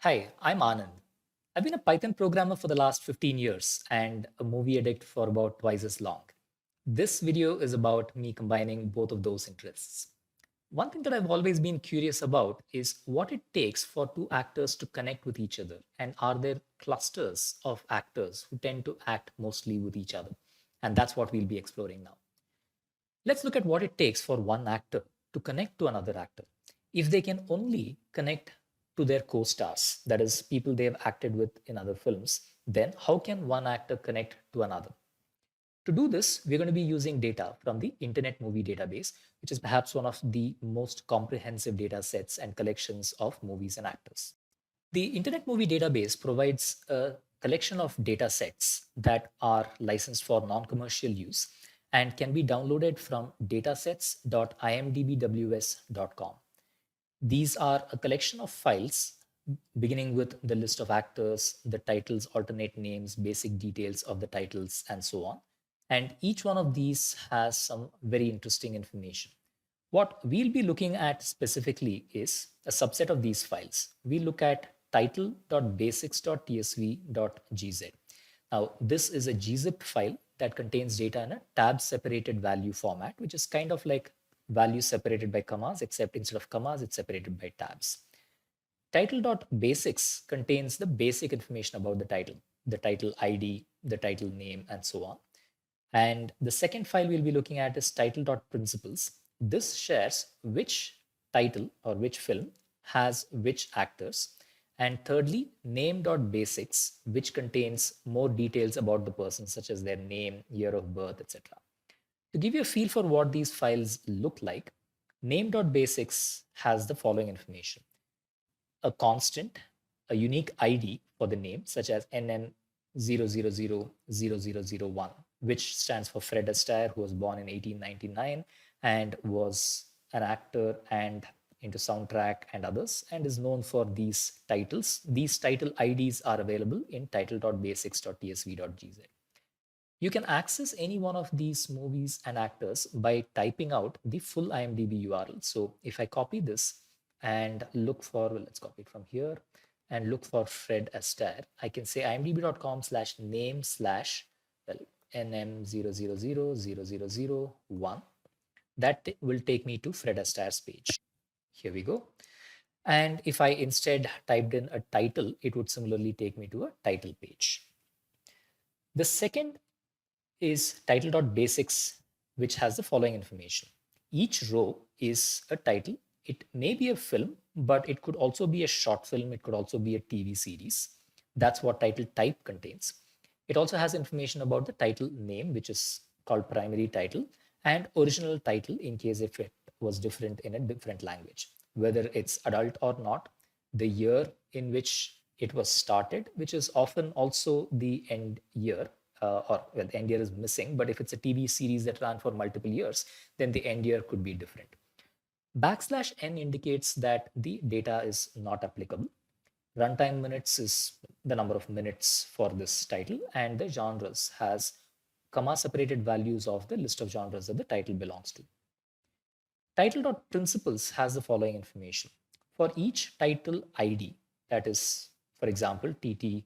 Hi, I'm Anand. I've been a Python programmer for the last 15 years and a movie addict for about twice as long. This video is about me combining both of those interests. One thing that I've always been curious about is what it takes for two actors to connect with each other, and are there clusters of actors who tend to act mostly with each other? And that's what we'll be exploring now. Let's look at what it takes for one actor to connect to another actor. If they can only connect to their co-stars, that is, people they have acted with in other films, then how can one actor connect to another? To do this, we're going to be using data from the Internet Movie Database, which is perhaps one of the most comprehensive data sets and collections of movies and actors. The Internet Movie Database provides a collection of data sets that are licensed for non-commercial use and can be downloaded from datasets.imdbws.com. These are a collection of files beginning with the list of actors, the titles, alternate names, basic details of the titles, and so on. And each one of these has some very interesting information. What we'll be looking at specifically is a subset of these files. We look at title.basics.tsv.gz. Now, this is a gzip file that contains data in a tab separated value format, which is kind of like values separated by commas, except instead of commas, it's separated by tabs. Title.basics contains the basic information about the title ID, the title name, and so on. And the second file we'll be looking at is title.principles. This shares which title or which film has which actors. And thirdly, name.basics, which contains more details about the person, such as their name, year of birth, etc. To give you a feel for what these files look like, name.basics has the following information: a constant, a unique ID for the name, such as NN0000001, which stands for Fred Astaire, who was born in 1899 and was an actor and into soundtrack and others, and is known for these titles. These title IDs are available in title.basics.tsv.gz. You can access any one of these movies and actors by typing out the full IMDb URL. So if I copy this and look for, let's copy it from here and look for Fred Astaire, I can say imdb.com/name/ well, NM00000001. That will take me to Fred Astaire's page. Here we go. And if I instead typed in a title, it would similarly take me to a title page. The second is title.basics, which has the following information. Each row is a title. It may be a film, but it could also be a short film. It could also be a TV series. That's what title type contains. It also has information about the title name, which is called primary title, and original title in case if it was different in a different language, whether it's adult or not, the year in which it was started, which is often also the end year, or well, the end year is missing, but if it's a TV series that ran for multiple years, then the end year could be different. \n indicates that the data is not applicable. Runtime minutes is the number of minutes for this title, and the genres has comma separated values of the list of genres that the title belongs to. Title.principles has the following information. For each title ID, that is, for example, TT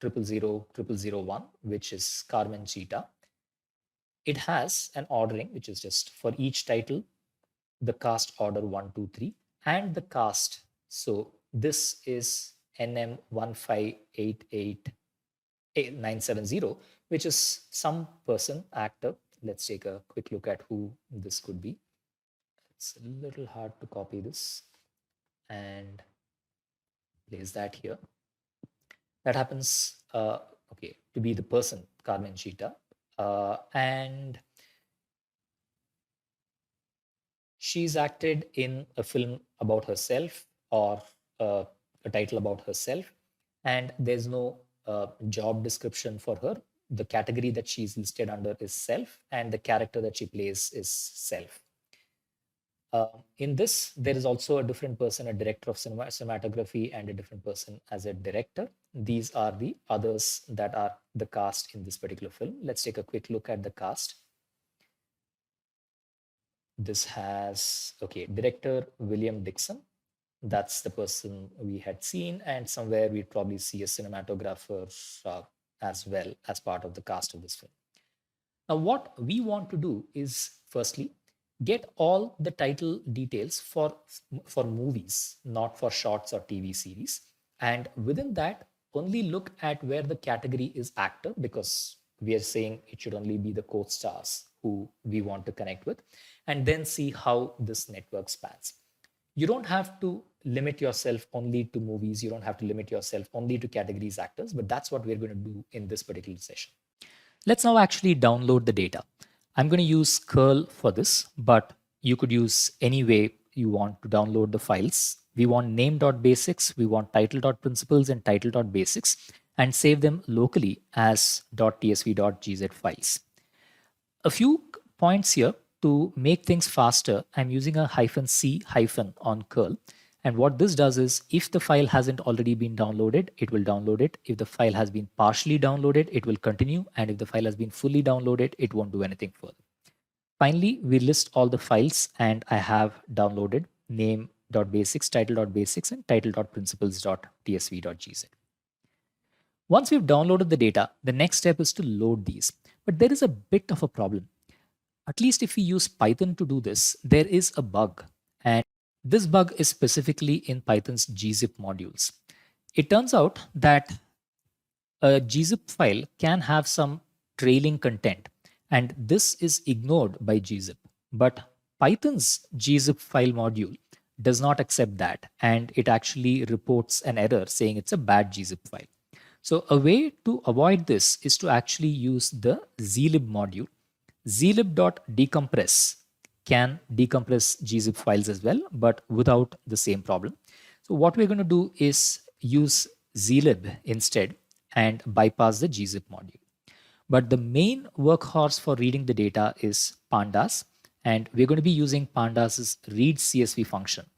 0000001, which is Carmen Cheetah, it has an ordering, which is just for each title, the cast order 1, 2, 3, and the cast. So this is NM1588970, which is some person, actor. Let's take a quick look at who this could be. It's a little hard to copy this and place that here. That happens, okay, to be the person, Carmen Cheetah. And she's acted in a film about herself or a title about herself, and there's no job description for her. The category that she's listed under is self, and the character that she plays is self. In this, there is also a different person, a director of cinematography, and a different person as a director. These are the others that are the cast in this particular film. Let's take a quick look at the cast. This has, okay, director William Dixon, That's the person we had seen, and somewhere we'd probably see a cinematographer as well as part of the cast of this film. Now, what we want to do is firstly get all the title details for movies, not for shorts or TV series. And within that, only look at where the category is actor, because we are saying it should only be the co-stars who we want to connect with, and then see how this network spans. You don't have to limit yourself only to movies. You don't have to limit yourself only to categories actors, but that's what we're going to do in this particular session. Let's now actually download the data. I'm going to use curl for this, but you could use any way you want to download the files. We want name.basics, we want title.principles and title.basics, and save them locally as .tsv.gz files. A few points here to make things faster. I'm using a -c- on curl. And what this does is, if the file hasn't already been downloaded, it will download it. If the file has been partially downloaded, it will continue. And if the file has been fully downloaded, it won't do anything further. Finally, we list all the files, and I have downloaded name.basics, title.basics, and title.principles.tsv.gz. Once we've downloaded the data, the next step is to load these. But there is a bit of a problem. At least if we use Python to do this, there is a bug. And this bug is specifically in Python's gzip modules. It turns out that a gzip file can have some trailing content, and this is ignored by gzip. But Python's gzip file module does not accept that, and it actually reports an error saying it's a bad gzip file. So a way to avoid this is to actually use the zlib module. Zlib.decompress can decompress gzip files as well, but without the same problem. So what we're going to do is use zlib instead and bypass the gzip module. But the main workhorse for reading the data is pandas, and we're going to be using pandas' read CSV function.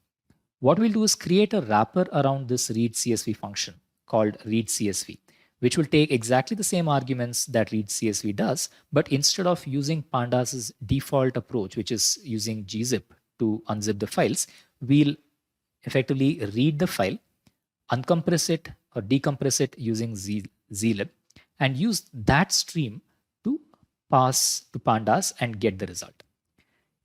What we'll do is create a wrapper around this read CSV function called read CSV, which will take exactly the same arguments that read CSV does, but instead of using pandas' default approach, which is using gzip to unzip the files, we'll effectively read the file, uncompress it or decompress it using zlib, and use that stream to pass to pandas and get the result.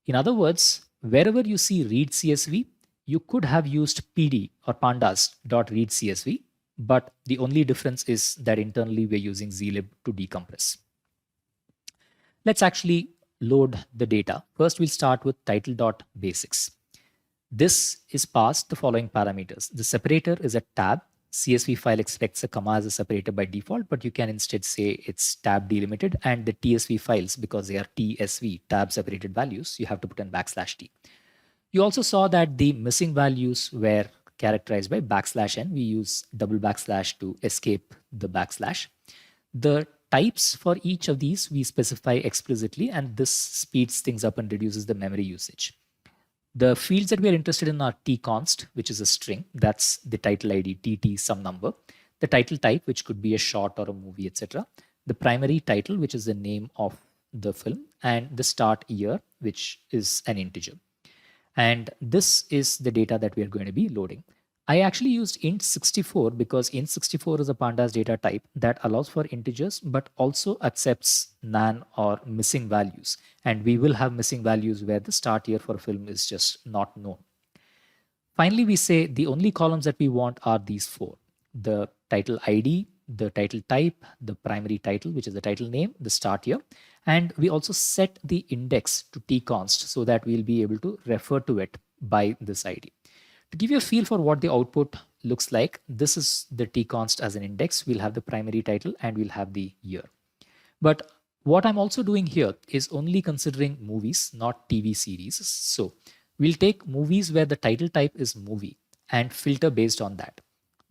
In other words, wherever you see read CSV, you could have used pd or pandas.read CSV, but the only difference is that internally we're using zlib to decompress. Let's actually load the data. First, we'll start with title.basics. This is passed the following parameters. The separator is a tab. CSV file expects a comma as a separator by default, but you can instead say it's tab delimited, and the TSV files, because they are TSV, tab separated values, you have to put in \t. You also saw that the missing values were characterized by \n. We use double backslash to escape the backslash. The types for each of these we specify explicitly, and this speeds things up and reduces the memory usage. The fields that we are interested in are tconst, which is a string. That's the title ID, tt, some number. The title type, which could be a short or a movie, etc. The primary title, which is the name of the film, and the start year, which is an integer. And this is the data that we are going to be loading. I actually used int64 because int64 is a pandas data type that allows for integers, but also accepts nan or missing values. And we will have missing values where the start year for a film is just not known. Finally, we say the only columns that we want are these four: the title ID, the title type, the primary title, which is the title name, the start year. And we also set the index to tconst so that we'll be able to refer to it by this ID. To give you a feel for what the output looks like, this is the tconst as an index. We'll have the primary title and we'll have the year. But what I'm also doing here is only considering movies, not TV series. So we'll take movies where the title type is movie and filter based on that.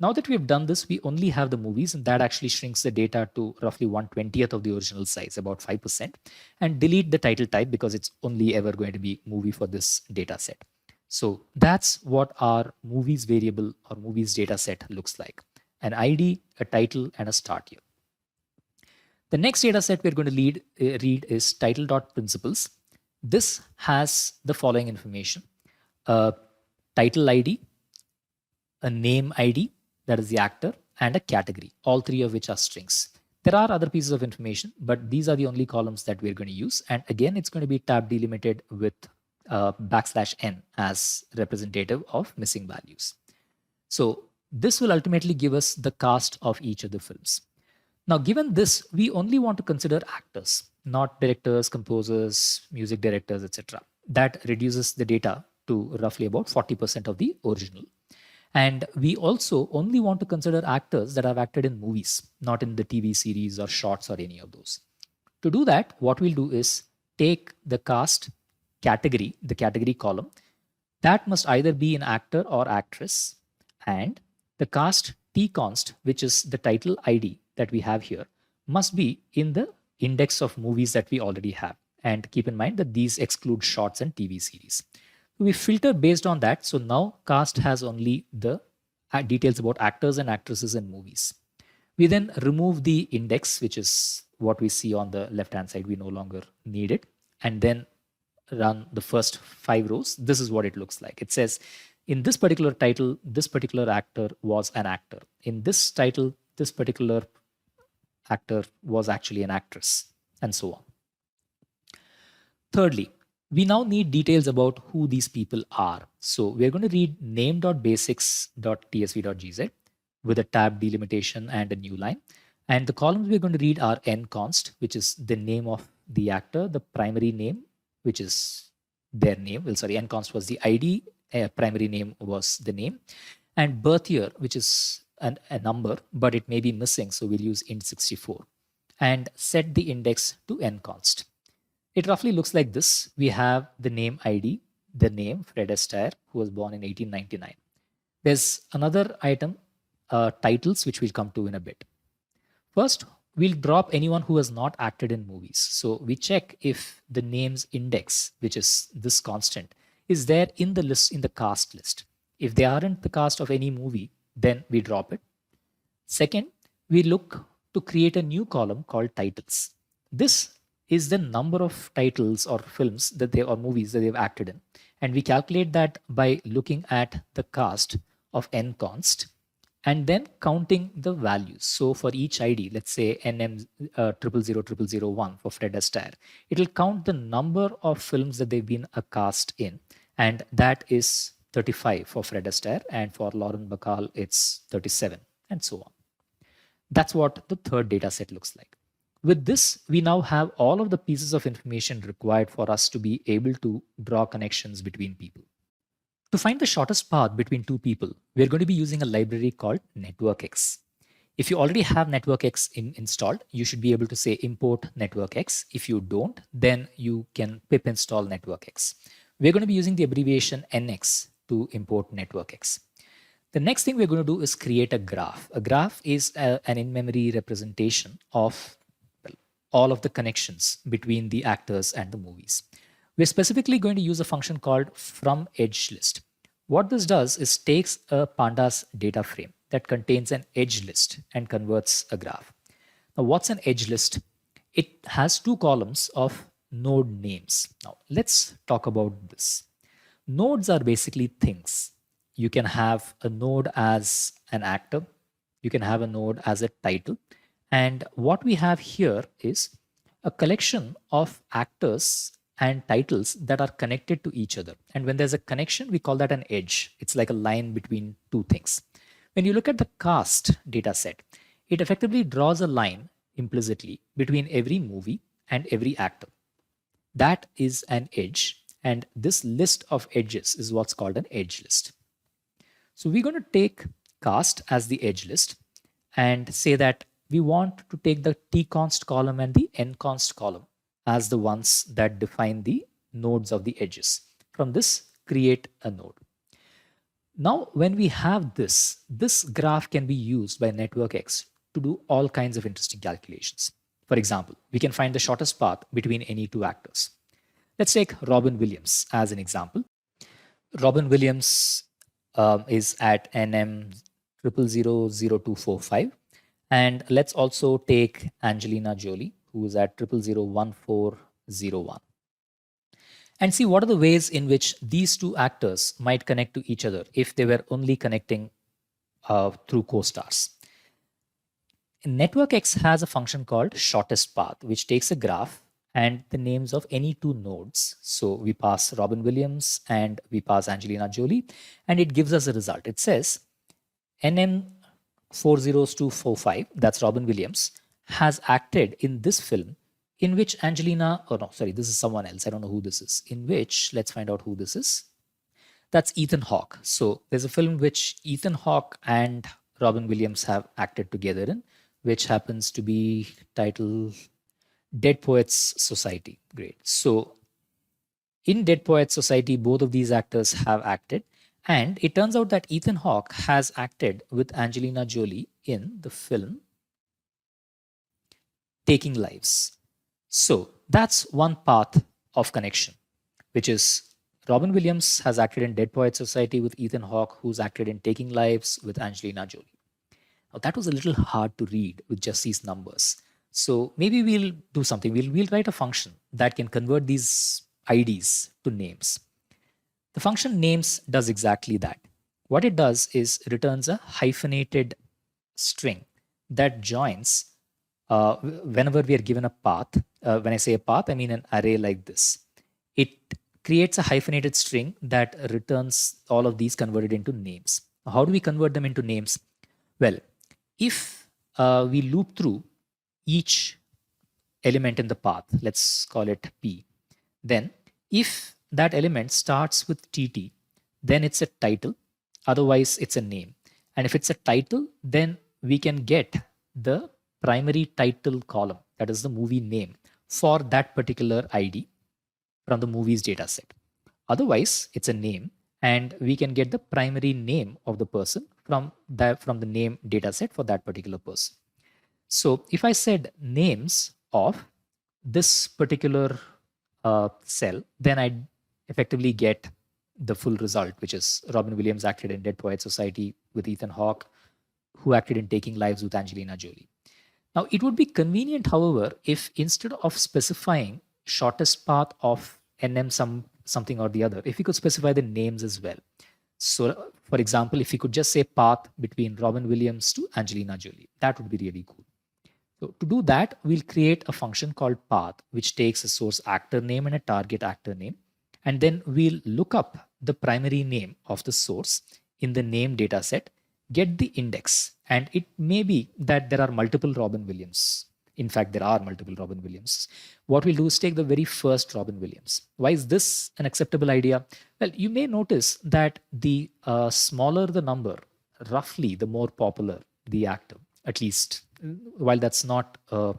Now that we've done this, we only have the movies, and that actually shrinks the data to roughly 1/20th of the original size, about 5%, and delete the title type because it's only ever going to be movie for this data set. So that's what our movies variable or movies data set looks like: an ID, a title, and a start year. The next data set we're going to read is title.principles. This has the following information: a title ID, a name ID, that is the actor, and a category, all three of which are strings. There are other pieces of information, but these are the only columns that we're going to use. And again, it's going to be tab delimited with \n as representative of missing values. So this will ultimately give us the cast of each of the films. Now, given this, we only want to consider actors, not directors, composers, music directors, etc. That reduces the data to roughly about 40% of the original. And we also only want to consider actors that have acted in movies, not in the TV series or shorts or any of those. To do that, what we'll do is take the cast category, the category column, that must either be an actor or actress, and the cast tconst, which is the title ID that we have here, must be in the index of movies that we already have. And keep in mind that these exclude shorts and TV series. We filter based on that. So now cast has only the details about actors and actresses in movies. We then remove the index, which is what we see on the left-hand side. We no longer need it. And then run the first 5 rows. This is what it looks like. It says, in this particular title, this particular actor was an actor. In this title, this particular actor was actually an actress, and so on. Thirdly, we now need details about who these people are. So we're going to read name.basics.tsv.gz with a tab delimitation and a new line. And the columns we're going to read are nconst, which is the name of the actor, the primary name, which is their name. Well, sorry, nconst was the ID, primary name was the name, and birth year, which is a number, but it may be missing. So we'll use int64 and set the index to nconst. It roughly looks like this. We have the name ID, the name, Fred Astaire, who was born in 1899. There's another item, titles, which we'll come to in a bit. First, we'll drop anyone who has not acted in movies. So we check if the name's index, which is this constant, is there in the list, in the cast list. If they aren't the cast of any movie, then we drop it. Second, we look to create a new column called titles. This is the number of titles or films that they or movies that they've acted in. And we calculate that by looking at the cast of nconst and then counting the values. So for each ID, let's say NM 000001 for Fred Astaire, it'll count the number of films that they've been a cast in. And that is 35 for Fred Astaire, and for Lauren Bacall, it's 37, and so on. That's what the third data set looks like. With this, we now have all of the pieces of information required for us to be able to draw connections between people. To find the shortest path between two people, we're going to be using a library called networkx. If you already have networkx installed, you should be able to say import networkx. If you don't, then you can pip install networkx. We're going to be using the abbreviation nx to import networkx. The next thing we're going to do is create a graph. A graph is an in-memory representation of all of the connections between the actors and the movies. We're specifically going to use a function called fromEdgeList. What this does is takes a pandas data frame that contains an edge list and converts a graph. Now, what's an edge list? It has 2 columns of node names. Now, let's talk about this. Nodes are basically things. You can have a node as an actor. You can have a node as a title. And what we have here is a collection of actors and titles that are connected to each other. And when there's a connection, we call that an edge. It's like a line between 2 things. When you look at the cast data set, it effectively draws a line implicitly between every movie and every actor. That is an edge. And this list of edges is what's called an edge list. So we're going to take cast as the edge list and say that we want to take the tconst column and the nconst column as the ones that define the nodes of the edges. From this, create a node. Now, when we have this graph can be used by networkx to do all kinds of interesting calculations. For example, we can find the shortest path between any 2 actors. Let's take Robin Williams as an example. Robin Williams is at NM 000245. And let's also take Angelina Jolie, who is at 001401. And see what are the ways in which these 2 actors might connect to each other if they were only connecting through co-stars. networkx has a function called shortest path, which takes a graph and the names of any two nodes. So we pass Robin Williams and we pass Angelina Jolie, and it gives us a result. It says NM40245, that's Robin Williams, has acted in this film in which Angelina, oh no, sorry, this is someone else. I don't know who this is. In which, let's find out who this is. That's Ethan Hawke. So there's a film which Ethan Hawke and Robin Williams have acted together in, which happens to be titled Dead Poets Society. Great. So in Dead Poets Society, both of these actors have acted. And it turns out that Ethan Hawke has acted with Angelina Jolie in the film Taking Lives. So that's one path of connection, which is Robin Williams has acted in Dead Poets Society with Ethan Hawke, who's acted in Taking Lives with Angelina Jolie. Now, that was a little hard to read with just these numbers. So maybe we'll do something. We'll write a function that can convert these IDs to names. The function names does exactly that. What it does is returns a hyphenated string that joins whenever we are given a path. When I say a path, I mean an array like this. It creates a hyphenated string that returns all of these converted into names. How do we convert them into names? Well, if we loop through each element in the path, let's call it P, then if that element starts with TT, then it's a title, otherwise it's a name. And if it's a title, then we can get the primary title column, that is the movie name, for that particular ID from the movie's dataset. Otherwise, it's a name, and we can get the primary name of the person from the name dataset for that particular person. So if I said names of this particular cell, then I'd effectively get the full result, which is Robin Williams acted in Dead Poets Society with Ethan Hawke, who acted in Taking Lives with Angelina Jolie. Now, it would be convenient, however, if instead of specifying shortest path of NM something or the other, if we could specify the names as well. So, for example, if we could just say path between Robin Williams to Angelina Jolie, that would be really cool. So to do that, we'll create a function called path, which takes a source actor name and a target actor name. And then we'll look up the primary name of the source in the name dataset, get the index. And it may be that there are multiple Robin Williams. In fact, there are multiple Robin Williams. What we'll do is take the very first Robin Williams. Why is this an acceptable idea? Well, you may notice that the smaller the number, roughly the more popular the actor, at least. While that's not a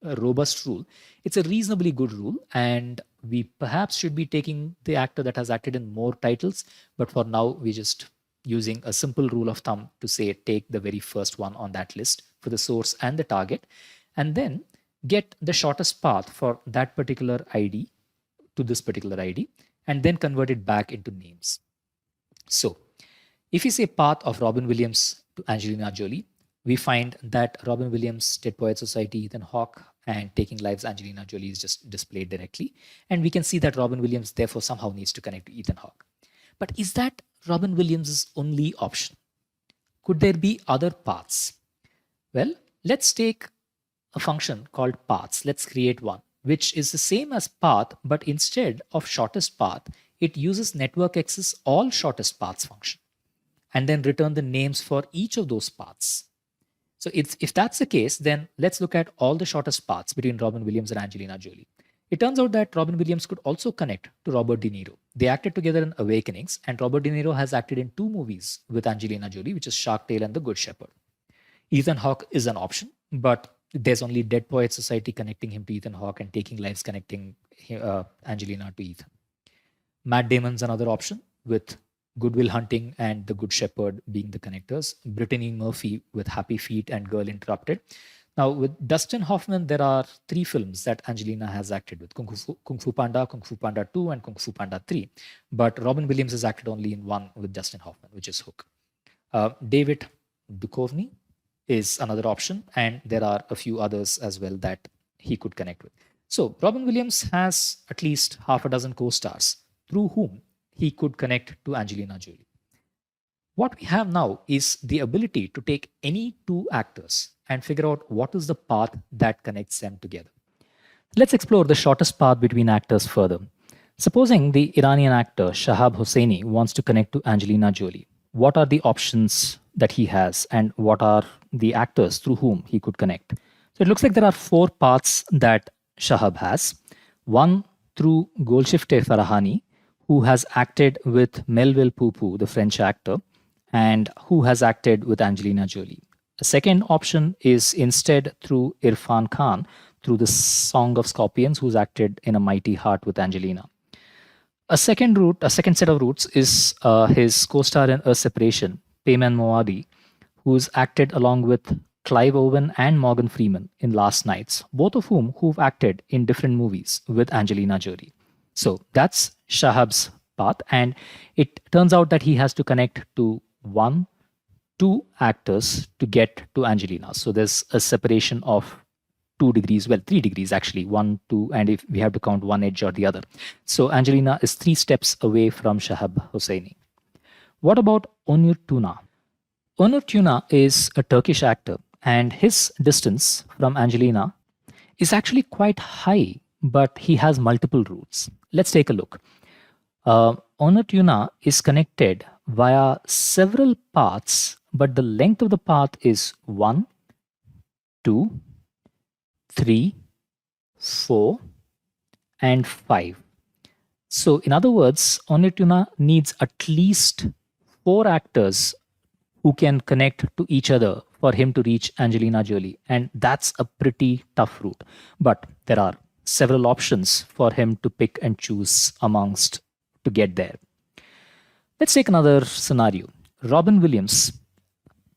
robust rule, it's a reasonably good rule, and we perhaps should be taking the actor that has acted in more titles. But for now, we're just using a simple rule of thumb to say take the very first one on that list for the source and the target, and then get the shortest path for that particular ID to this particular ID, and then convert it back into names. So if we say path of Robin Williams to Angelina Jolie, we find that Robin Williams, Dead Poets Society, Ethan Hawke, and Taking Lives, Angelina Jolie is just displayed directly. And we can see that Robin Williams therefore somehow needs to connect to Ethan Hawke. But is that Robin Williams' only option? Could there be other paths? Well, let's take a function called paths. Let's create one, which is the same as path, but instead of shortest path, it uses networkx's all shortest paths function, and then return the names for each of those paths. So if that's the case, then let's look at all the shortest paths between Robin Williams and Angelina Jolie. It turns out that Robin Williams could also connect to Robert De Niro. They acted together in Awakenings, and Robert De Niro has acted in 2 movies with Angelina Jolie, which is Shark Tale and The Good Shepherd. Ethan Hawke is an option, but there's only Dead Poets Society connecting him to Ethan Hawke and Taking Lives connecting Angelina to Ethan. Matt Damon's another option, with Good Will Hunting and The Good Shepherd being the connectors. Brittany Murphy with Happy Feet and Girl Interrupted. Now, with Dustin Hoffman, there are 3 films that Angelina has acted with: Kung Fu Panda, Kung Fu Panda 2, and Kung Fu Panda 3. But Robin Williams has acted only in one with Dustin Hoffman, which is Hook. David Duchovny is another option, and there are a few others as well that he could connect with. So Robin Williams has at least half a dozen co-stars through whom he could connect to Angelina Jolie. What we have now is the ability to take any two actors and figure out what is the path that connects them together. Let's explore the shortest path between actors further. Supposing the Iranian actor Shahab Hosseini wants to connect to Angelina Jolie. What are the options that he has, and what are the actors through whom he could connect? So it looks like there are four paths that Shahab has. One through Golshifteh Farahani, who has acted with Melville Poupu, the French actor, and who has acted with Angelina Jolie. A second option is instead through Irfan Khan, through the Song of Scorpions, who's acted in A Mighty Heart with Angelina. A second set of routes is his co-star in A Separation, Payman Moadi, who's acted along with Clive Owen and Morgan Freeman in Last Nights, both of who've acted in different movies with Angelina Jolie. So that's Shahab's path, and it turns out that he has to connect to two actors to get to Angelina. So there's a separation of 2 degrees, well, 3 degrees actually, 1, 2, and if we have to count one edge or the other. So Angelina is 3 steps away from Shahab Hosseini. What about Onur Tuna? Onur Tuna is a Turkish actor, and his distance from Angelina is actually quite high, but he has multiple routes. Let's take a look. Onur Tuna is connected via several paths, but the length of the path is 1, 2, 3, 4, and 5. So in other words, Onur Tuna needs at least 4 actors who can connect to each other for him to reach Angelina Jolie. And that's a pretty tough route. But there are several options for him to pick and choose amongst to get there. Let's take another scenario. Robin Williams,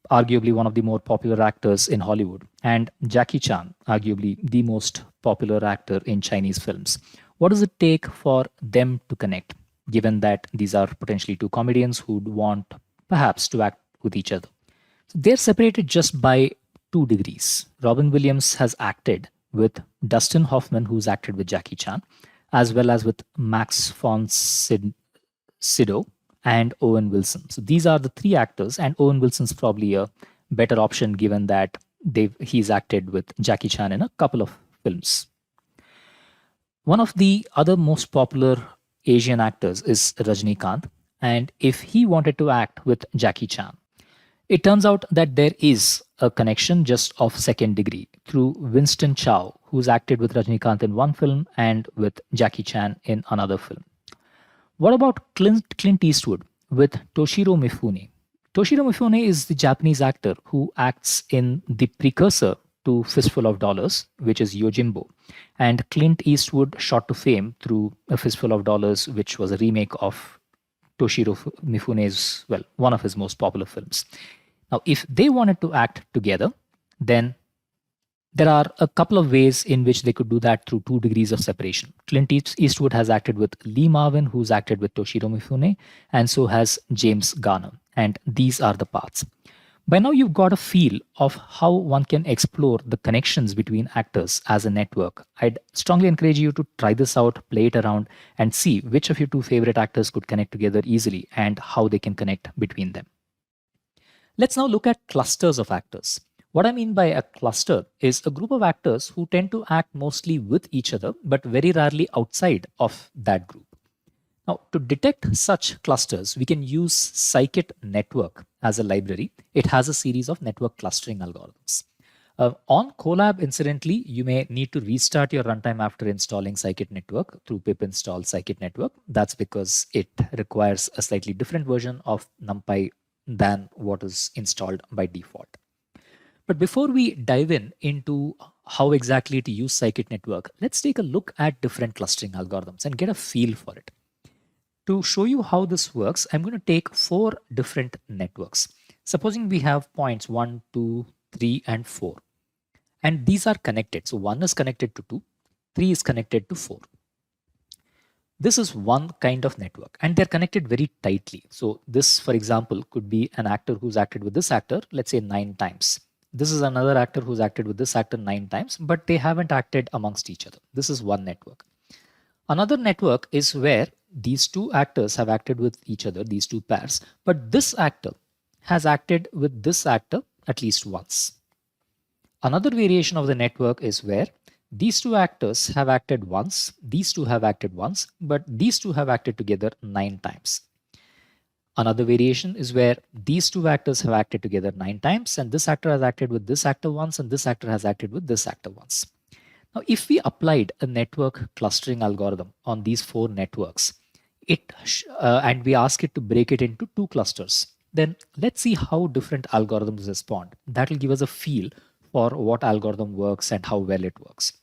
arguably one of the more popular actors in Hollywood, and Jackie Chan, arguably the most popular actor in Chinese films. What does it take for them to connect, given that these are potentially two comedians who would want perhaps to act with each other? So they're separated just by 2 degrees. Robin Williams has acted with Dustin Hoffman, who's acted with Jackie Chan, as well as with Max von Sydow and Owen Wilson. So these are the 3 actors, and Owen Wilson's probably a better option given that he's acted with Jackie Chan in a couple of films. One of the other most popular Asian actors is Rajinikanth, and if he wanted to act with Jackie Chan, it turns out that there is a connection just of 2nd degree through Winston Chow, who's acted with Rajinikanth in one film and with Jackie Chan in another film. What about Clint Eastwood with Toshiro Mifune? Toshiro Mifune is the Japanese actor who acts in the precursor to Fistful of Dollars, which is Yojimbo. And Clint Eastwood shot to fame through A Fistful of Dollars, which was a remake of Toshiro Mifune's, well, one of his most popular films. Now, if they wanted to act together, then there are a couple of ways in which they could do that through 2 degrees of separation. Clint Eastwood has acted with Lee Marvin, who's acted with Toshiro Mifune, and so has James Garner. And these are the paths. By now, you've got a feel of how one can explore the connections between actors as a network. I'd strongly encourage you to try this out, play it around, and see which of your 2 favorite actors could connect together easily and how they can connect between them. Let's now look at clusters of actors. What I mean by a cluster is a group of actors who tend to act mostly with each other, but very rarely outside of that group. Now, to detect such clusters, we can use scikit-network as a library. It has a series of network clustering algorithms. On Colab, incidentally, you may need to restart your runtime after installing scikit-network through pip install scikit-network. That's because it requires a slightly different version of NumPy than what is installed by default. But before we dive into how exactly to use scikit-network, let's take a look at different clustering algorithms and get a feel for it. To show you how this works, I'm going to take 4 different networks. Supposing we have points 1, 2, 3, and 4. And these are connected. So 1 is connected to 2, 3 is connected to 4. This is one kind of network, and they're connected very tightly. So this, for example, could be an actor who's acted with this actor, let's say 9 times. This is another actor who's acted with this actor 9 times, but they haven't acted amongst each other. This is one network. Another network is where these 2 actors have acted with each other, these 2 pairs, but this actor has acted with this actor at least once. Another variation of the network is where these two actors have acted once, these two have acted once, but these two have acted together 9 times. Another variation is where these two actors have acted together 9 times, and this actor has acted with this actor once, and this actor has acted with this actor once. Now, if we applied a network clustering algorithm on these 4 networks, and we ask it to break it into 2 clusters, then let's see how different algorithms respond. That will give us a feel for what algorithm works and how well it works.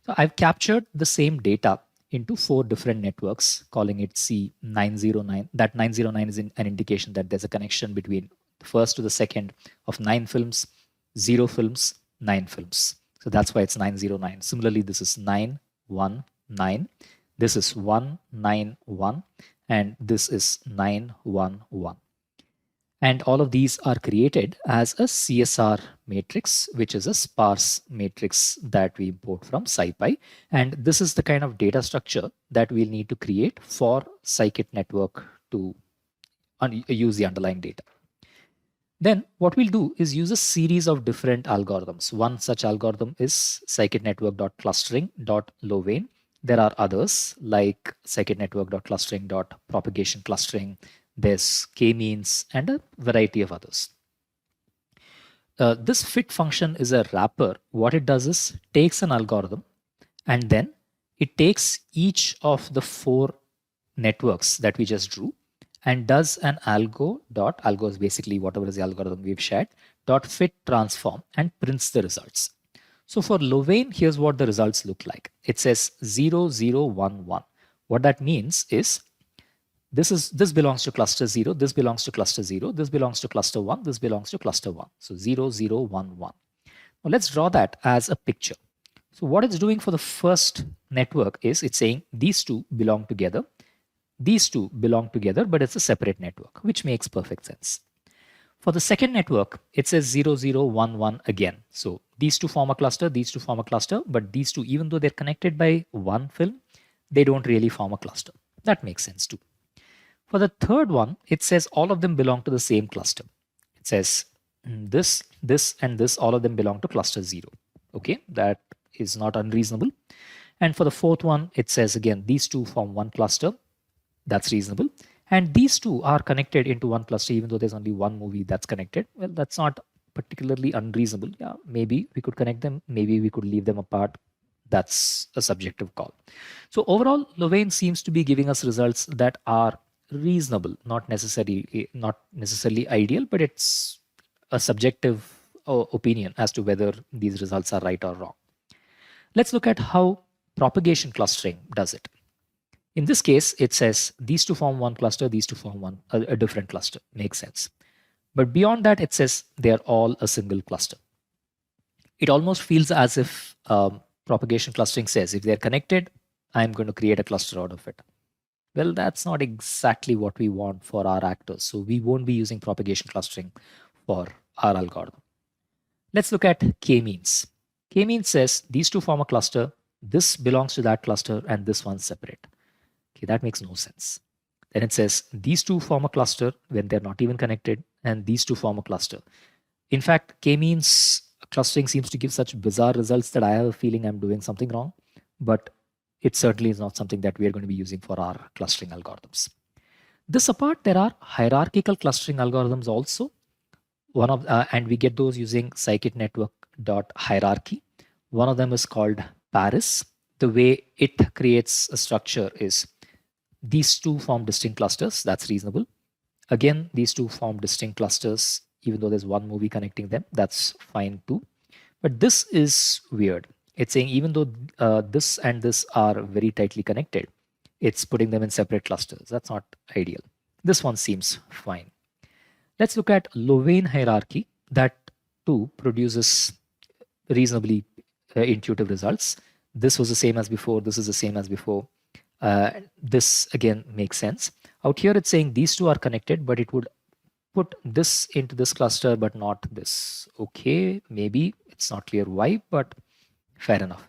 So I've captured the same data into 4 different networks, calling it C909. That 909 is an indication that there's a connection between the first to the second of 9 films, 0 films, 9 films. So that's why it's 909. Similarly, this is 919. This is 191, and this is 911. And all of these are created as a CSR matrix, which is a sparse matrix that we import from SciPy. And this is the kind of data structure that we'll need to create for scikit-network to use the underlying data. Then what we'll do is use a series of different algorithms. One such algorithm is scikit-network.clustering.lowain. There are others like scikit-network.clustering.propagation clustering. There's k-means and a variety of others. This fit function is a wrapper. What it does is takes an algorithm and then it takes each of the 4 networks that we just drew and does an algo is basically whatever is the algorithm we've shared, .fit transform and prints the results. So for Lowain, here's what the results look like. It says 0011. What that means is this belongs to cluster 0, this belongs to cluster 0, this belongs to cluster 1, this belongs to cluster 1. So 0011. Now let's draw that as a picture. So what it's doing for the first network is it's saying these two belong together. These two belong together, but it's a separate network, which makes perfect sense. For the second network, it says 0011 again. So these two form a cluster, these two form a cluster, but these two, even though they're connected by one film, they don't really form a cluster. That makes sense too. For the third one, it says all of them belong to the same cluster. It says this, and this, all of them belong to cluster 0. Okay, that is not unreasonable. And for the fourth one, it says again, these two form one cluster. That's reasonable. And these two are connected into one cluster, even though there's only one movie that's connected. Well, that's not particularly unreasonable. Yeah, maybe we could connect them. Maybe we could leave them apart. That's a subjective call. So overall, Lowain seems to be giving us results that are reasonable, not necessarily ideal, but it's a subjective opinion as to whether these results are right or wrong. Let's look at how propagation clustering does it. In this case, it says these two form one cluster, these two form a different cluster. Makes sense. But beyond that, it says they're all a single cluster. It almost feels as if propagation clustering says if they're connected, I'm going to create a cluster out of it. Well, that's not exactly what we want for our actors. So we won't be using propagation clustering for our algorithm. Let's look at k-means. K-means says these two form a cluster, this belongs to that cluster, and this one's separate. Okay, that makes no sense. Then it says these two form a cluster when they're not even connected, and these two form a cluster. In fact, k-means clustering seems to give such bizarre results that I have a feeling I'm doing something wrong, but it certainly is not something that we are going to be using for our clustering algorithms. This apart, there are hierarchical clustering algorithms also. And we get those using scikit-network.hierarchy. One of them is called Paris. The way it creates a structure is these two form distinct clusters. That's reasonable. Again, these two form distinct clusters, even though there's one movie connecting them. That's fine too. But this is weird. It's saying even though this and this are very tightly connected, it's putting them in separate clusters. That's not ideal. This one seems fine. Let's look at Lowain hierarchy. That too produces reasonably intuitive results. This was the same as before. This is the same as before. This again makes sense. Out here it's saying these two are connected, but it would put this into this cluster, but not this. Okay, maybe it's not clear why, but fair enough.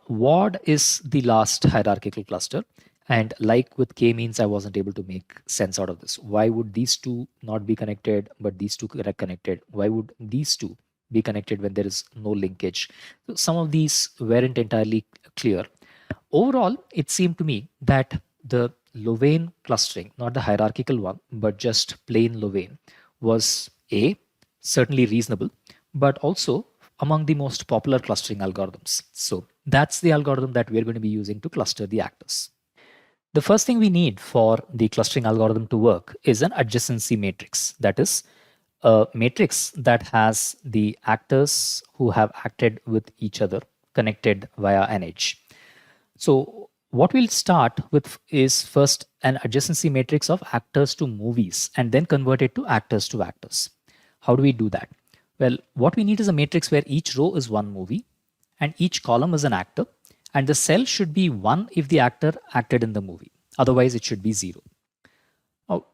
WAD is the last hierarchical cluster. And like with k means, I wasn't able to make sense out of this. Why would these two not be connected, but these two are connected? Why would these two be connected when there is no linkage? So some of these weren't entirely clear. Overall, it seemed to me that the Louvain clustering, not the hierarchical one, but just plain Louvain, was certainly reasonable, but also among the most popular clustering algorithms. So that's the algorithm that we're going to be using to cluster the actors. The first thing we need for the clustering algorithm to work is an adjacency matrix. That is a matrix that has the actors who have acted with each other connected via an edge. So what we'll start with is first an adjacency matrix of actors to movies and then convert it to actors to actors. How do we do that? Well, what we need is a matrix where each row is one movie and each column is an actor, and the cell should be 1 if the actor acted in the movie. Otherwise, it should be 0. Now,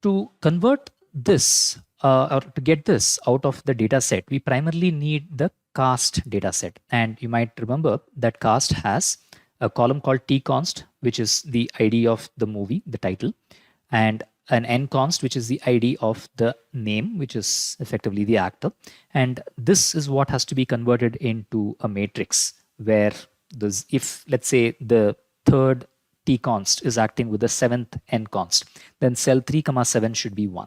to convert this or to get this out of the data set, we primarily need the cast data set. And you might remember that cast has a column called tconst, which is the ID of the movie, the title, and an nconst, which is the ID of the name, which is effectively the actor. And this is what has to be converted into a matrix where this, if let's say the third tconst is acting with the seventh nconst, then cell 3, 7 should be 1.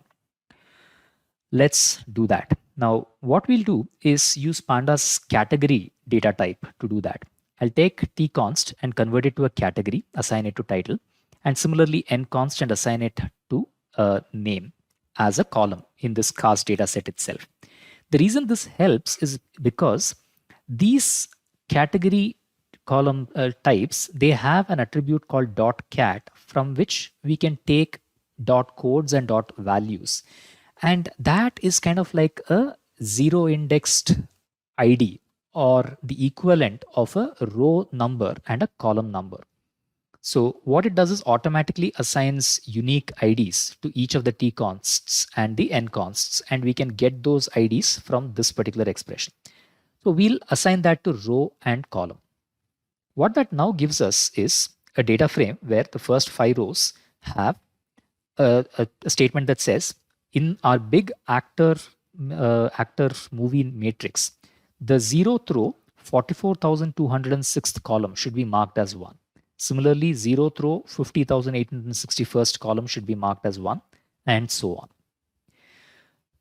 Let's do that. Now, what we'll do is use pandas category data type to do that. I'll take tconst and convert it to a category, assign it to title, and similarly nconst and assign it to a name as a column in this cast data set itself. The reason this helps is because these category column types, they have an attribute called .cat from which we can take .codes and .values. And that is kind of like a zero indexed ID or the equivalent of a row number and a column number. So what it does is automatically assigns unique IDs to each of the tconsts and the nconsts, and we can get those IDs from this particular expression. So we'll assign that to row and column. What that now gives us is a data frame where the first 5 rows have a statement that says, in our big actor movie matrix, the 0th row, 44,206th column should be marked as 1. Similarly, 0th row, 50,861st column should be marked as 1, and so on.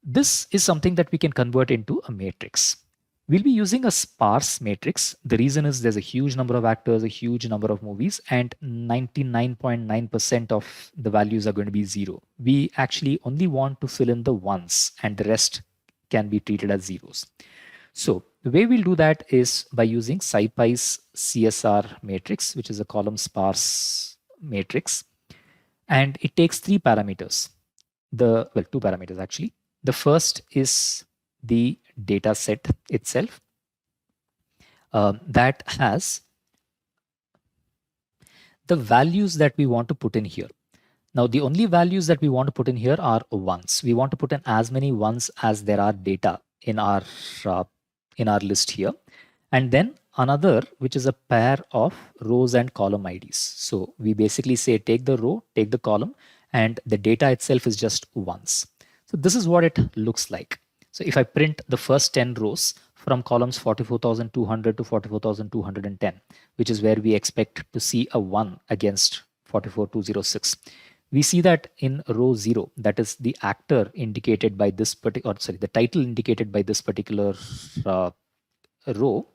This is something that we can convert into a matrix. We'll be using a sparse matrix. The reason is there's a huge number of actors, a huge number of movies, and 99.9% of the values are going to be 0. We actually only want to fill in the ones, and the rest can be treated as zeros. So the way we'll do that is by using SciPy's CSR matrix, which is a column sparse matrix. And it takes 3 parameters. Two parameters actually. The first is the data set itself that has the values that we want to put in here. Now, the only values that we want to put in here are ones. We want to put in as many ones as there are data in our list here. And then another, which is a pair of rows and column IDs. So we basically say take the row, take the column, and the data itself is just ones. So this is what it looks like. So if I print the first 10 rows from columns 44,200 to 44,210, which is where we expect to see a 1 against 44,206, we see that in row 0, that is the actor indicated by this particular, the title indicated by this particular row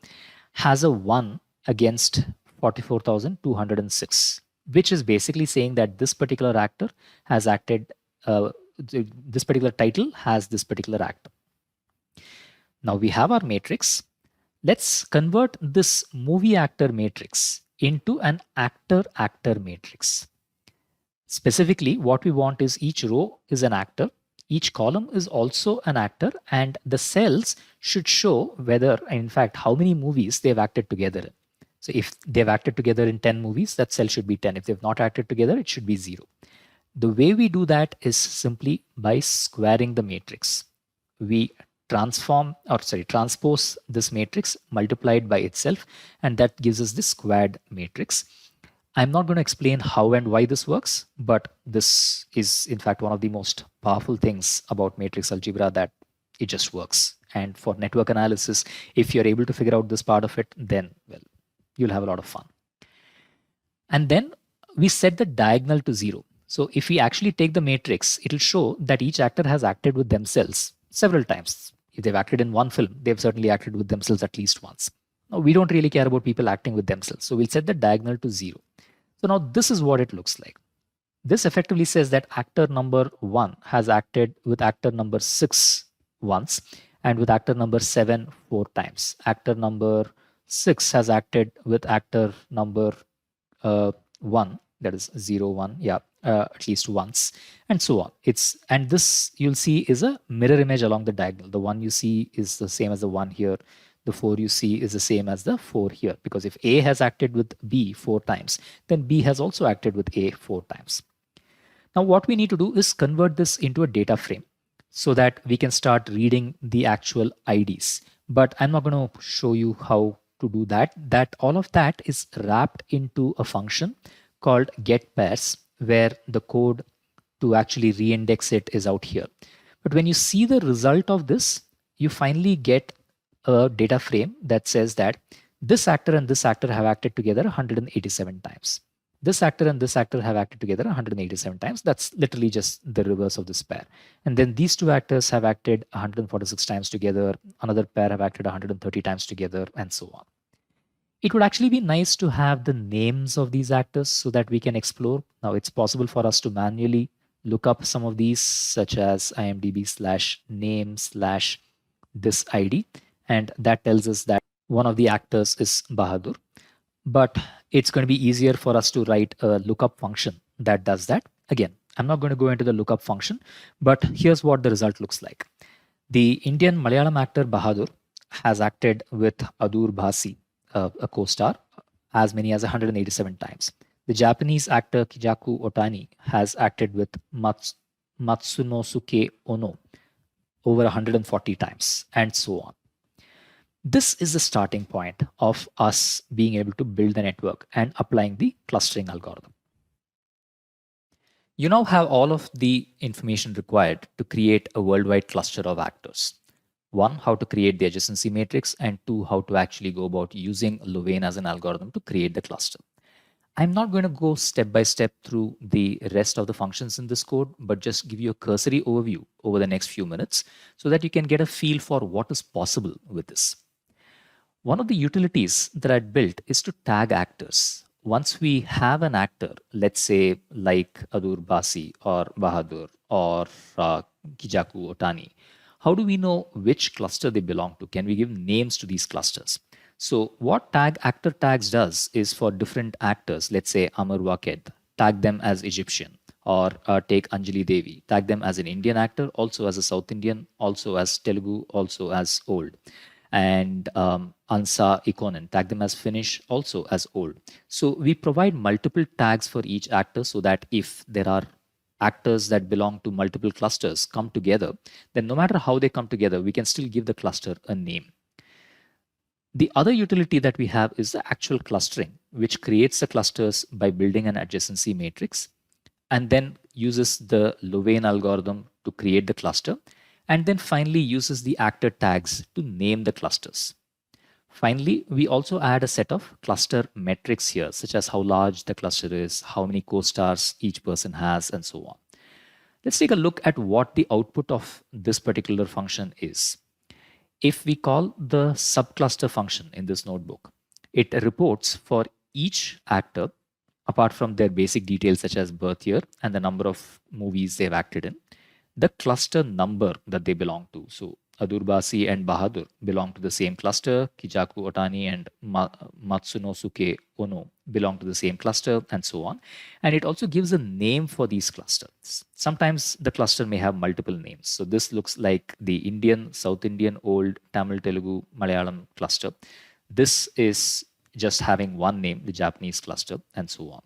has a 1 against 44,206, which is basically saying that this particular actor has acted, this particular title has this particular actor. Now we have our matrix. Let's convert this movie actor matrix into an actor-actor matrix. Specifically, what we want is each row is an actor, each column is also an actor, and the cells should show whether, in fact, how many movies they've acted together in. So if they've acted together in 10 movies, that cell should be 10. If they've not acted together, it should be 0. The way we do that is simply by squaring the matrix. We transpose this matrix multiplied by itself, and that gives us the squared matrix. I'm not going to explain how and why this works, but this is in fact one of the most powerful things about matrix algebra, that it just works. And for network analysis, if you're able to figure out this part of it, then, well, you'll have a lot of fun. And then we set the diagonal to 0. So if we actually take the matrix, it'll show that each actor has acted with themselves several times. If they've acted in one film, they've certainly acted with themselves at least once. Now, we don't really care about people acting with themselves. So we'll set the diagonal to 0. So now this is what it looks like. This effectively says that actor number 1 has acted with actor number 6 once, and with actor number 7 4 times. Actor number 6 has acted with actor number 1, that is 0 1, yeah, at least once, and so on. And this you'll see is a mirror image along the diagonal. The 1 you see is the same as the 1 here. The 4 you see is the same as the 4 here, because if A has acted with B 4 times, then B has also acted with A 4 times. Now what we need to do is convert this into a data frame so that we can start reading the actual IDs. But I'm not going to show you how to do that. All of that is wrapped into a function called getPairs, where the code to actually reindex it is out here. But when you see the result of this, you finally get a data frame that says that this actor and this actor have acted together 187 times. This actor and this actor have acted together 187 times. That's literally just the reverse of this pair. And then these two actors have acted 146 times together. Another pair have acted 130 times together, and so on. It would actually be nice to have the names of these actors so that we can explore. Now it's possible for us to manually look up some of these, such as imdb/name/this ID. And that tells us that one of the actors is Bahadur. But it's going to be easier for us to write a lookup function that does that. Again, I'm not going to go into the lookup function, but here's what the result looks like. The Indian Malayalam actor Bahadur has acted with Adur Bhasi, a co-star, as many as 187 times. The Japanese actor Kijaku Otani has acted with Matsunosuke Ono over 140 times, and so on. This is the starting point of us being able to build the network and applying the clustering algorithm. You now have all of the information required to create a worldwide cluster of actors. 1, how to create the adjacency matrix, and 2, how to actually go about using Louvain as an algorithm to create the cluster. I'm not going to go step by step through the rest of the functions in this code, but just give you a cursory overview over the next few minutes so that you can get a feel for what is possible with this. One of the utilities that I built is to tag actors. Once we have an actor, let's say like Adur Basi or Bahadur or Kijaku Otani, how do we know which cluster they belong to? Can we give names to these clusters? So what actor tags does is for different actors, let's say Amar Waked, tag them as Egyptian, or take Anjali Devi, tag them as an Indian actor, also as a South Indian, also as Telugu, also as old. And Ansa Ikonen, tag them as Finnish, also as old. So we provide multiple tags for each actor so that if there are actors that belong to multiple clusters come together, then no matter how they come together, we can still give the cluster a name. The other utility that we have is the actual clustering, which creates the clusters by building an adjacency matrix and then uses the Louvain algorithm to create the cluster, and then finally uses the actor tags to name the clusters. Finally, we also add a set of cluster metrics here, such as how large the cluster is, how many co-stars each person has, and so on. Let's take a look at what the output of this particular function is. If we call the subcluster function in this notebook, it reports for each actor, apart from their basic details such as birth year and the number of movies they've acted in, the cluster number that they belong to. So Adur Basi and Bahadur belong to the same cluster. Kijaku Otani and Matsunosuke Ono belong to the same cluster, and so on. And it also gives a name for these clusters. Sometimes the cluster may have multiple names. So this looks like the Indian, South Indian, Old, Tamil, Telugu, Malayalam cluster. This is just having one name, the Japanese cluster, and so on.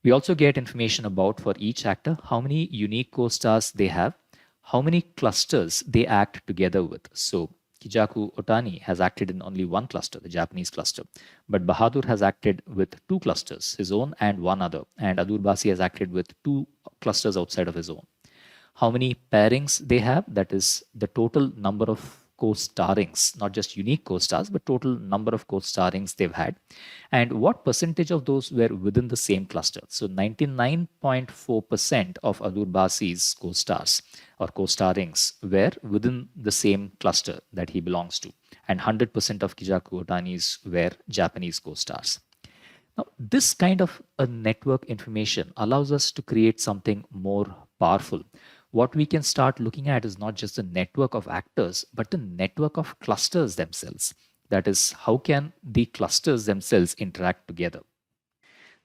We also get information about, for each actor, how many unique co-stars they have, how many clusters they act together with. So Kijaku Otani has acted in only one cluster, the Japanese cluster, but Bahadur has acted with two clusters, his own and one other, and Adur Basi has acted with two clusters outside of his own. How many pairings they have? That is the total number of co-starrings, not just unique co-stars, but total number of co-starrings they've had. And what percentage of those were within the same cluster? So 99.4% of Adur Basi's co-stars or co-starrings were within the same cluster that he belongs to. And 100% of Kijaku Otani's were Japanese co-stars. Now, this kind of a network information allows us to create something more powerful. What we can start looking at is not just the network of actors, but the network of clusters themselves. That is, how can the clusters themselves interact together?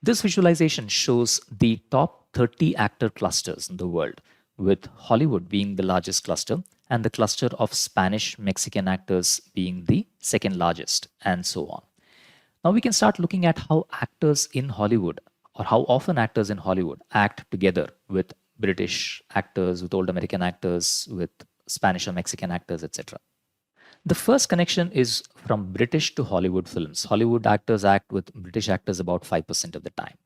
This visualization shows the top 30 actor clusters in the world, with Hollywood being the largest cluster and the cluster of Spanish Mexican actors being the second largest, and so on. Now we can start looking at how actors in Hollywood, or how often actors in Hollywood act together with British actors, with old American actors, with Spanish or Mexican actors, etc. The first connection is from British to Hollywood films. Hollywood actors act with British actors about 5% of the time.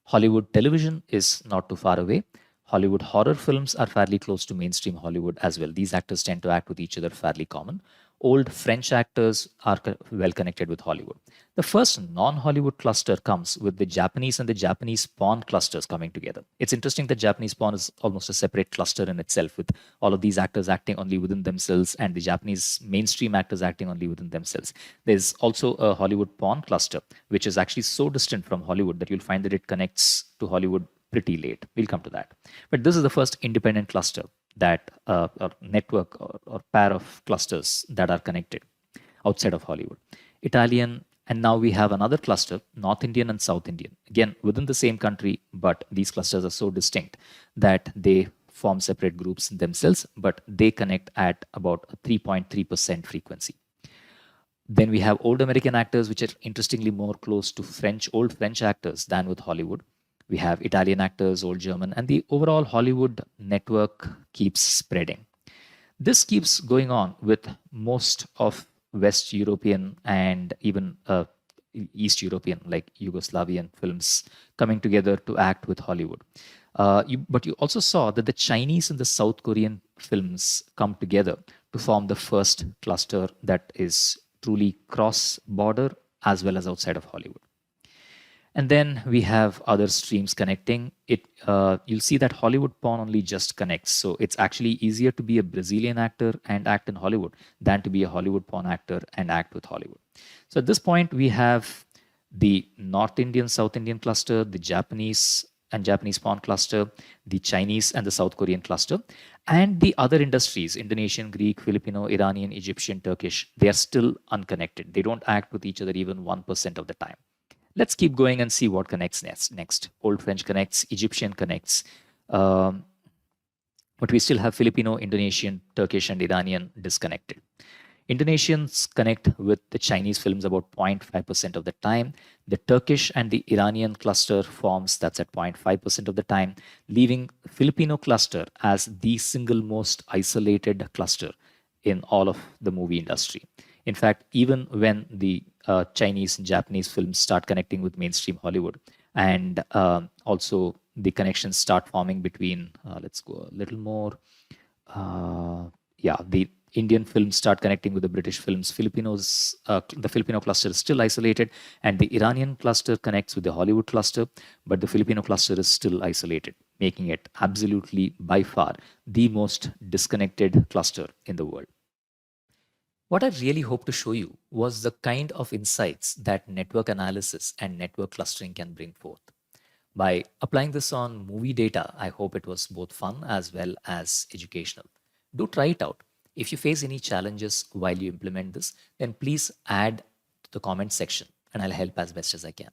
Hollywood television is not too far away. Hollywood horror films are fairly close to mainstream Hollywood as well. These actors tend to act with each other fairly common. Old French actors are well connected with Hollywood. The first non-Hollywood cluster comes with the Japanese and the Japanese porn clusters coming together. It's interesting that Japanese porn is almost a separate cluster in itself, with all of these actors acting only within themselves and the Japanese mainstream actors acting only within themselves. There's also a Hollywood porn cluster, which is actually so distant from Hollywood that you'll find that it connects to Hollywood pretty late. We'll come to that. But this is the first independent cluster, that or network or pair of clusters that are connected outside of Hollywood. Italian, and now we have another cluster, North Indian and South Indian. Again, within the same country, but these clusters are so distinct that they form separate groups themselves, but they connect at about a 3.3% frequency. Then we have old American actors, which are interestingly more close to old French actors than with Hollywood. We have Italian actors, old German, and the overall Hollywood network keeps spreading. This keeps going on with most of West European and even East European, like Yugoslavian films, coming together to act with Hollywood. But you also saw that the Chinese and the South Korean films come together to form the first cluster that is truly cross-border as well as outside of Hollywood. And then we have other streams connecting. You'll see that Hollywood porn only just connects. So it's actually easier to be a Brazilian actor and act in Hollywood than to be a Hollywood porn actor and act with Hollywood. So at this point, we have the North Indian, South Indian cluster, the Japanese and Japanese porn cluster, the Chinese and the South Korean cluster, and the other industries, Indonesian, Greek, Filipino, Iranian, Egyptian, Turkish, they are still unconnected. They don't act with each other even 1% of the time. Let's keep going and see what connects next. Old French connects, Egyptian connects, but we still have Filipino, Indonesian, Turkish, and Iranian disconnected. Indonesians connect with the Chinese films about 0.5% of the time. The Turkish and the Iranian cluster forms, that's at 0.5% of the time, leaving Filipino cluster as the single most isolated cluster in all of the movie industry. In fact, even when the Chinese and Japanese films start connecting with mainstream Hollywood, and also the connections start forming between, let's go a little more, the Indian films start connecting with the British films. The Filipino cluster is still isolated, and the Iranian cluster connects with the Hollywood cluster, but the Filipino cluster is still isolated, making it absolutely, by far, the most disconnected cluster in the world. What I really hope to show you was the kind of insights that network analysis and network clustering can bring forth. By applying this on movie data, I hope it was both fun as well as educational. Do try it out. If you face any challenges while you implement this, then please add to the comment section and I'll help as best as I can.